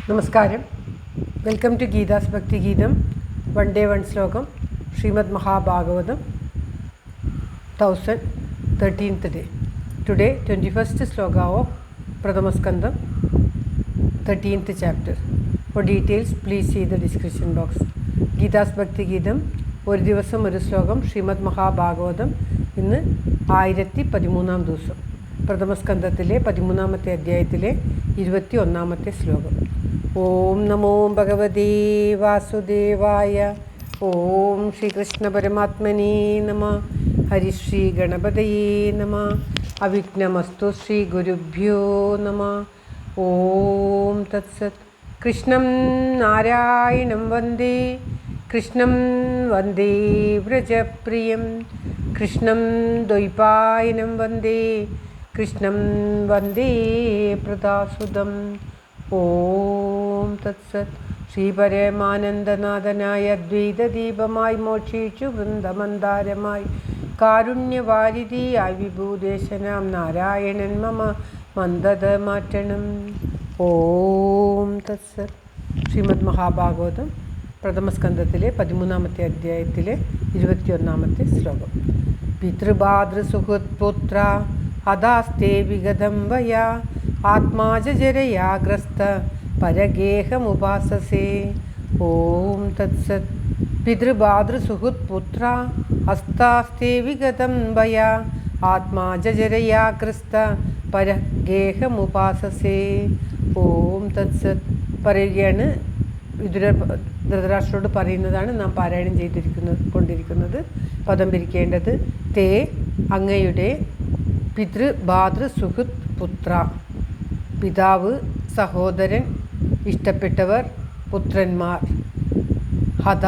നമസ്കാരം. Welcome to Geetha's ഭക്തി ഗീതം. വൺ ഡേ വൺ ശ്ലോകം. Shrimad Mahabhagavatam 1013th day. Today 21st sloka of Pradhamaskandam 13th chapter. For details please see the description box. Geetha's ഭക്തി ഗീതം ഒരു ദിവസം ഒരു ശ്ലോകം. ശ്രീമദ് മഹാഭാഗവതം ഇന്ന് 1013 ദിവസം. പ്രഥമസ്കന്ധത്തിലെ 13ാമത്തെ അധ്യായത്തിലെ 21ാമത്തെ ശ്ലോകം. ഓം നമോ ഭഗവതേ വാസുദേവായ. ഓം ശ്രീകൃഷ്ണ പരമാത്മനേ നമഃ. ഹരിശ്രീ ഗണപതയേ നമഃ. അവിഘ്നമസ്തു ശ്രീ ഗുരുഭ്യോ നമഃ. ഓം തത്സത്. കൃഷ്ണം നാരായണം വന്ദേ. കൃഷ്ണം വന്ദേ വ്രജപ്രിയം. കൃഷ്ണം ദ്വൈപായനം വന്ദേ. കൃഷ്ണം വന്ദേ പ്രദാസുതം. ഓം തത്സത്. ശ്രീപരമാനന്ദനാഥനായ അദ്വൈതദീപമായി മോക്ഷിച്ചു വൃന്ദമന്ദാരമായി കാരുണ്യവാരിധിയായി വിഭൂദേശനാം നാരായണൻ മമ മന്ദത മാറ്റണം. ഓം തത്സത്. ശ്രീമദ് മഹാഭാഗവതം പ്രഥമസ്കന്ധത്തിലെ 13ാമത്തെ അധ്യായത്തിലെ 21ാമത്തെ ശ്ലോകം. പിതൃഭാതൃസുഹൃത്പുത്ര ഹതാസ്തേ വിഗതം വയാ ആത്മാജരയാഗ്രസ്ത പരഗേഹമുപാസസേ. ഓം തത്സത്. പിതൃഭാതൃസുഹൃത്പുത്ര ഹസ്താസ്തേ വിഗതം വയാ ആത്മാജരയാഗ്രസ്ത പരഗേഹമുപാസസേ. ഓം തത്സത്. പറയുകയാണ്, വിതുരർ ധൃതരാഷ്ട്രരോട് പറയുന്നതാണ് നാം പാരായണം കൊണ്ടിരിക്കുന്നത്. പദം പിരിക്കേണ്ടത്. തേ അങ്ങയുടെ പിതൃഭാതൃ സുഹൃത് പുത്ര, പിതാവ്, സഹോദരൻ, ഇഷ്ടപ്പെട്ടവർ, പുത്രന്മാർ, ഹത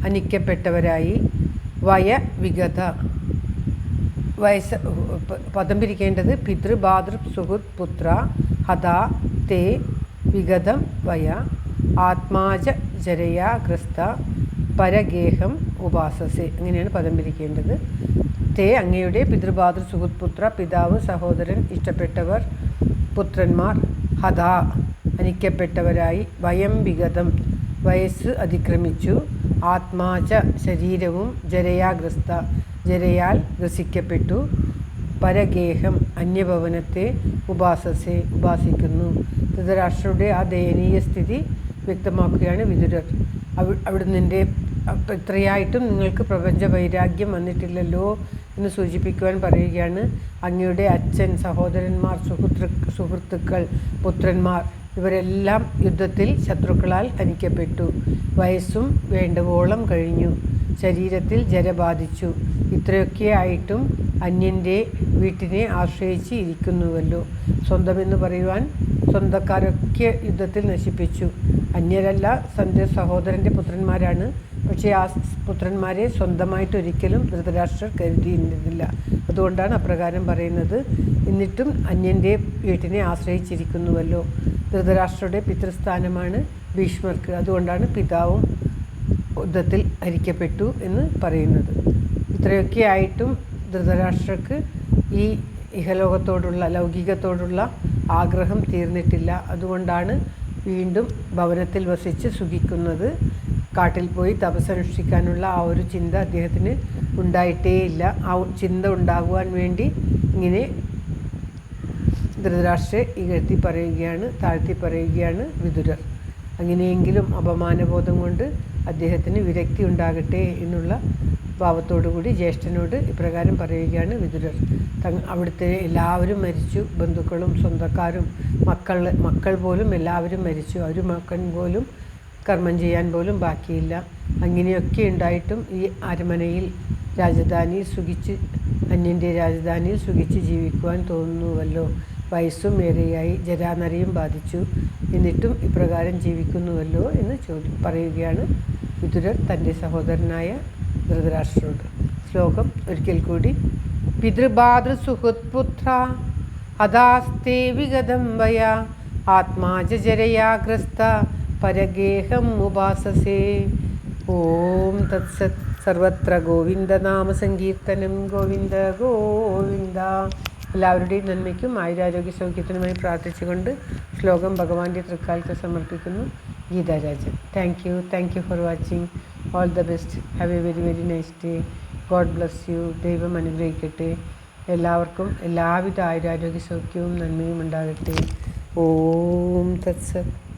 അനിക്കപ്പെട്ടവരായി, വയ വിഗത പദം പിരിക്കേണ്ടത്. പിതൃഭാതൃ സുഹൃത് പുത്ര ഹത തേ വിഗതം വയ ആത്മാജ ജരയാഗ്രസ്ത പരഗേഹം ഉപാസസേ. അങ്ങനെയാണ് പദം പിരിക്കേണ്ടത്. തേ അങ്ങയുടെ പിതൃഭാതൃ സുഹൃത്പുത്ര, പിതാവ്, സഹോദരൻ, ഇഷ്ടപ്പെട്ടവർ, പുത്രന്മാർ, ഹത അനിക്കപ്പെട്ടവരായി, വയം വിഗതം വയസ്സ് അതിക്രമിച്ചു, ആത്മാച ശരീരവും, ജരയാഗ്രസ്ത ജരയാൽ ഗ്രസിക്കപ്പെട്ടു, പരഗേഹം അന്യഭവനത്തെ, ഉപാസസെ ഉപാസിക്കുന്നു. ധൃതരാഷ്ട്രരുടെ ആ ദയനീയ സ്ഥിതി വ്യക്തമാക്കുകയാണ് വിതുരർ. അവിടുന്ന് ഇത്രയായിട്ടും നിങ്ങൾക്ക് പ്രപഞ്ച വൈരാഗ്യം വന്നിട്ടില്ലല്ലോ എന്ന് സൂചിപ്പിക്കുവാൻ പറയുകയാണ്. അങ്ങയുടെ അച്ഛൻ, സഹോദരന്മാർ, സുഹൃത്തുക്കൾ, പുത്രന്മാർ ഇവരെല്ലാം യുദ്ധത്തിൽ ശത്രുക്കളാൽ ഹനിക്കപ്പെട്ടു. വയസ്സും വേണ്ടുവോളം കഴിഞ്ഞു. ശരീരത്തിൽ ജര ബാധിച്ചു. ഇത്രയൊക്കെ ആയിട്ടും അന്യൻ്റെ വീട്ടിനെ ആശ്രയിച്ച് ഇരിക്കുന്നുവല്ലോ. സ്വന്തമെന്ന് പറയുവാൻ സ്വന്തക്കാരൊക്കെ യുദ്ധത്തിൽ നശിപ്പിച്ചു. അന്യരല്ല, തൻ്റെ സഹോദരൻ്റെ പുത്രന്മാരാണ്. പക്ഷേ ആ പുത്രന്മാരെ സ്വന്തമായിട്ടൊരിക്കലും ധൃതരാഷ്ട്രർ കരുതിയിരുന്നില്ല. അതുകൊണ്ടാണ് അപ്രകാരം പറയുന്നത്. എന്നിട്ടും അന്യൻ്റെ വീട്ടിനെ ആശ്രയിച്ചിരിക്കുന്നുവല്ലോ. ധൃതരാഷ്ട്രയുടെ പിതൃസ്ഥാനമാണ് ഭീഷ്മർക്ക്. അതുകൊണ്ടാണ് പിതാവും യുദ്ധത്തിൽ ഹരിക്കപ്പെട്ടു എന്ന് പറയുന്നത്. ഇത്രയൊക്കെ ആയിട്ടും ധൃതരാഷ്ട്രർക്ക് ഈ ഇഹലോകത്തോടുള്ള, ലൗകികത്തോടുള്ള ആഗ്രഹം തീർന്നിട്ടില്ല. അതുകൊണ്ടാണ് വീണ്ടും ഭവനത്തിൽ വസിച്ച് സുഖിക്കുന്നത്. കാട്ടിൽ പോയി തപസ്സനുഷ്ഠിക്കാനുള്ള ആ ഒരു ചിന്ത അദ്ദേഹത്തിന് ഉണ്ടായിട്ടേയില്ല. ആ ചിന്ത ഉണ്ടാകുവാൻ വേണ്ടി ഇങ്ങനെ ധൃതരാഷ്ട്രരെ ഇകഴ്ത്തി പറയുകയാണ്, താഴ്ത്തി പറയുകയാണ് വിതുരർ. അങ്ങനെയെങ്കിലും അപമാനബോധം കൊണ്ട് അദ്ദേഹത്തിന് വിരക്തി ഉണ്ടാകട്ടെ എന്നുള്ള ഭാവത്തോടുകൂടി ജ്യേഷ്ഠനോട് ഇപ്രകാരം പറയുകയാണ് വിതുരർ. അവിടുത്തെ എല്ലാവരും മരിച്ചു. ബന്ധുക്കളും സ്വന്തക്കാരും മക്കൾ പോലും എല്ലാവരും മരിച്ചു. ഒരു മകൻ പോലും കർമ്മം ചെയ്യാൻ പോലും ബാക്കിയില്ല. അങ്ങനെയൊക്കെ ഉണ്ടായിട്ടും ഈ അരമനയിൽ രാജധാനിയിൽ സുഖിച്ച്, അന്യൻ്റെ രാജധാനിയിൽ സുഖിച്ച് ജീവിക്കുവാൻ തോന്നുന്നുവല്ലോ. വയസ്സും ഏറെയായി, ജരാനരയും ബാധിച്ചു. എന്നിട്ടും ഇപ്രകാരം ജീവിക്കുന്നുവല്ലോ എന്ന് പറയുകയാണ് വിതുരർ തൻ്റെ സഹോദരനായ ധൃതരാഷ്ട്രരോട്. ശ്ലോകം ഒരിക്കൽ കൂടി. പിതൃഭാതൃ സുഹൃത്പുത്ര ഹതാസ്തേ വിഗതം വയാ ആത്മാജരയാഗ്രസ്ത പരഗേഹം ഉപാസസേ. ഓം തത്സത്. സർവത്ര ഗോവിന്ദനാമ സങ്കീർത്തനം. ഗോവിന്ദ ഗോവിന്ദ. എല്ലാവരുടെയും നന്മയ്ക്കും ആയുരാരോഗ്യ സൗഖ്യത്തിനുമായി പ്രാർത്ഥിച്ചുകൊണ്ട് ശ്ലോകം ഭഗവാന്റെ തൃക്കാലത്ത് സമർപ്പിക്കുന്നു. Geetha Rajan. Thank you for watching. All the best. Have A very very nice day. God bless you. ദൈവം അനുഗ്രഹിക്കട്ടെ. എല്ലാവർക്കും എല്ലാവിധ ആയുരാരോഗ്യ സൗഖ്യവും നന്മയും ഉണ്ടാകട്ടെ. ഓം തത്സത്.